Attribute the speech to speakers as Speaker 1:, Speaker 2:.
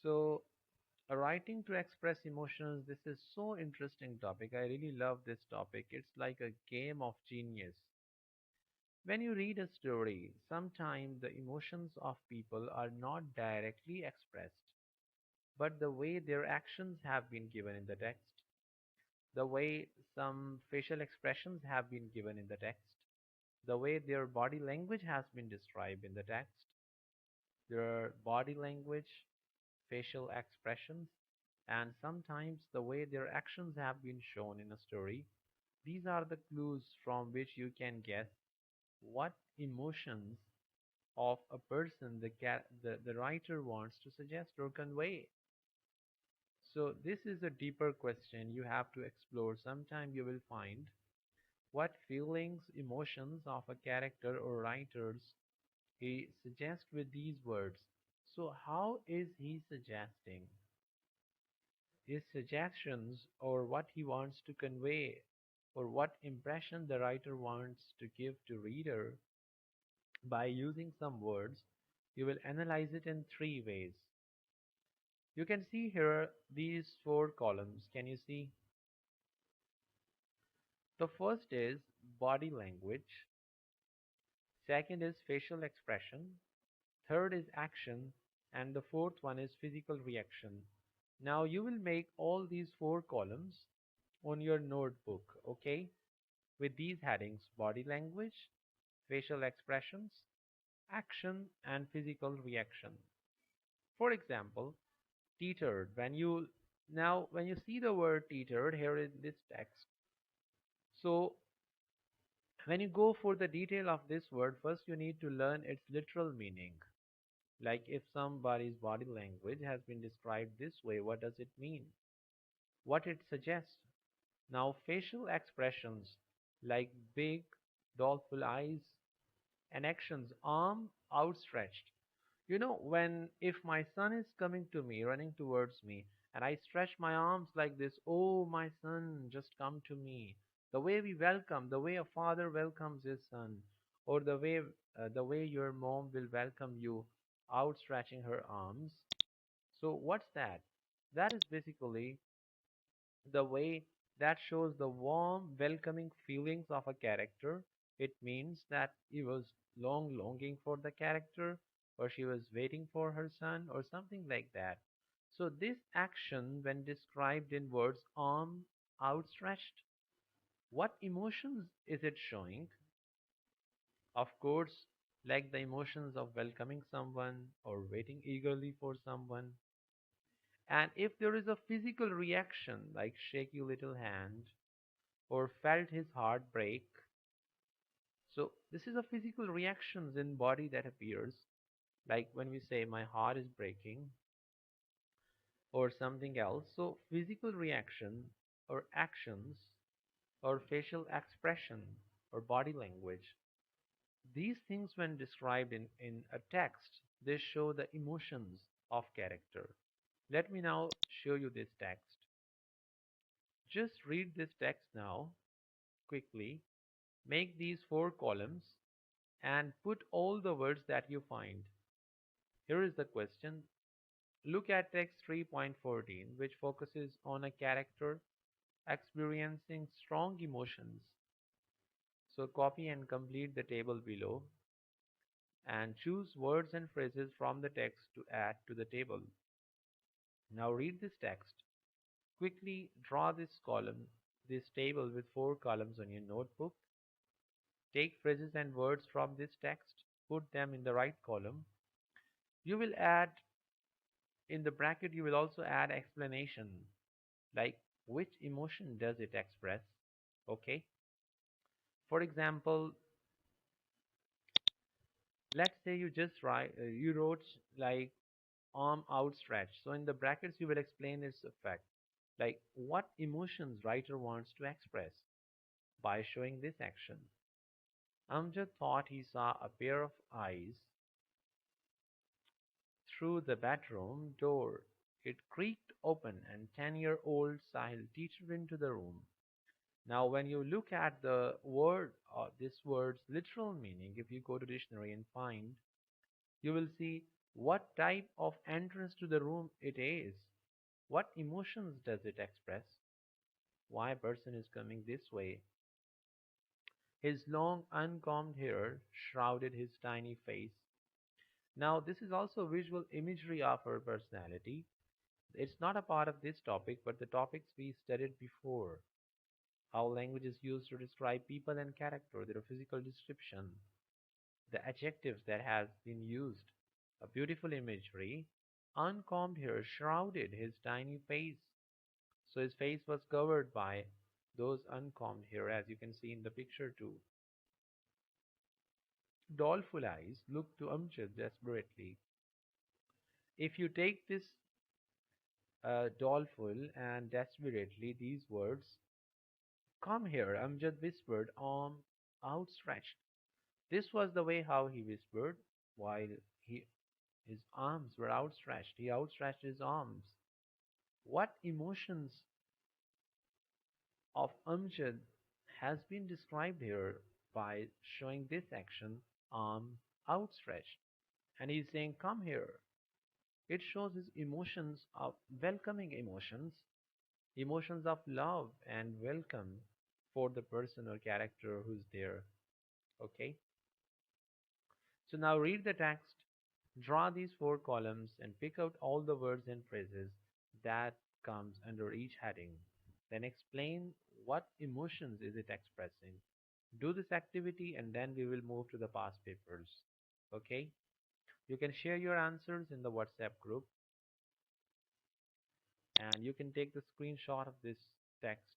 Speaker 1: So, writing to express emotions, this is so interesting topic. I really love this topic. It's like a game of genius. When you read a story, sometimes the emotions of people are not directly expressed, but the way their actions have been given in the text, the way some facial expressions have been given in the text, the way their body language has been described in the text, their body language, facial expressions, and sometimes the way their actions have been shown in a story. These are the clues from which you can guess what emotions of a person the writer wants to suggest or convey. So, this is a deeper question you have to explore. Sometime you will find what feelings, emotions of a character or writers he suggests with these words. So, how is he suggesting? His suggestions or what he wants to convey or what impression the writer wants to give to reader by using some words, you will analyze it in three ways. You can see here these four columns. Can you see? The first is body language, second is facial expression, third is action, and the fourth one is physical reaction. Now you will make all these four columns on your notebook, okay? With these headings: body language, facial expressions, action, and physical reaction. For example, teetered. When you see the word teetered here in this text, so when you go for the detail of this word, first you need to learn its literal meaning. Like if somebody's body language has been described this way, what does it mean? What it suggests? Now, facial expressions like big, doleful eyes and actions, arm outstretched. You know, when if my son is coming to me, running towards me, and I stretch my arms like this, oh, my son, just come to me. The way we welcome, the way a father welcomes his son, or the way your mom will welcome you, outstretching her arms. So what's that? That is basically the way that shows the warm, welcoming feelings of a character. It means that he was longing for the character, or she was waiting for her son, or something like that. So, this action, when described in words arm outstretched, what emotions is it showing? Of course, like the emotions of welcoming someone or waiting eagerly for someone. And if there is a physical reaction like shaky little hand or felt his heart break, so this is a physical reactions in body that appears like when we say my heart is breaking or something else. So physical reaction or actions or facial expression or body language. These things when described in a text, they show the emotions of character. Let me now show you this text. Just read this text now quickly. Make these four columns and put all the words that you find. Here is the question. Look at text 3.14, which focuses on a character experiencing strong emotions. So copy and complete the table below and choose words and phrases from the text to add to the table. Now read this text. Quickly draw this table with four columns on your notebook. Take phrases and words from this text, put them in the right column. You will add in the bracket, you will also add explanation like which emotion does it express. Okay. For example, let's say you wrote like arm outstretched. So in the brackets, you will explain its effect, like what emotions writer wants to express by showing this action. Amjad thought he saw a pair of eyes through the bedroom door. It creaked open, and 10-year-old Sahil teetered into the room. Now, when you look at the word, this word's literal meaning, if you go to dictionary and find, you will see What type of entrance to the room it is? What emotions does it express? Why a person is coming this way? His long uncombed hair shrouded his tiny face. Now, this is also visual imagery of her personality. It's not a part of this topic, but the topics we studied before. How language is used to describe people and character, their physical description, the adjectives that has been used. A beautiful imagery. Uncombed hair shrouded his tiny face. So his face was covered by those uncombed hair, as you can see in the picture too. Doleful eyes looked to Amjad desperately. If you take this doleful and desperately, these words, come here, Amjad whispered, arm outstretched. This was the way how he whispered while he, his arms were outstretched. He outstretched his arms. What emotions of Amjad has been described here by showing this action, arm outstretched. And he's saying, come here. It shows his emotions of welcoming emotions, emotions of love and welcome for the person or character who's there. Okay? So now read the text, draw these four columns and pick out all the words and phrases that comes under each heading. Then explain what emotions is it expressing. Do this activity and then we will move to the past papers. Okay? You can share your answers in the WhatsApp group and you can take the screenshot of this text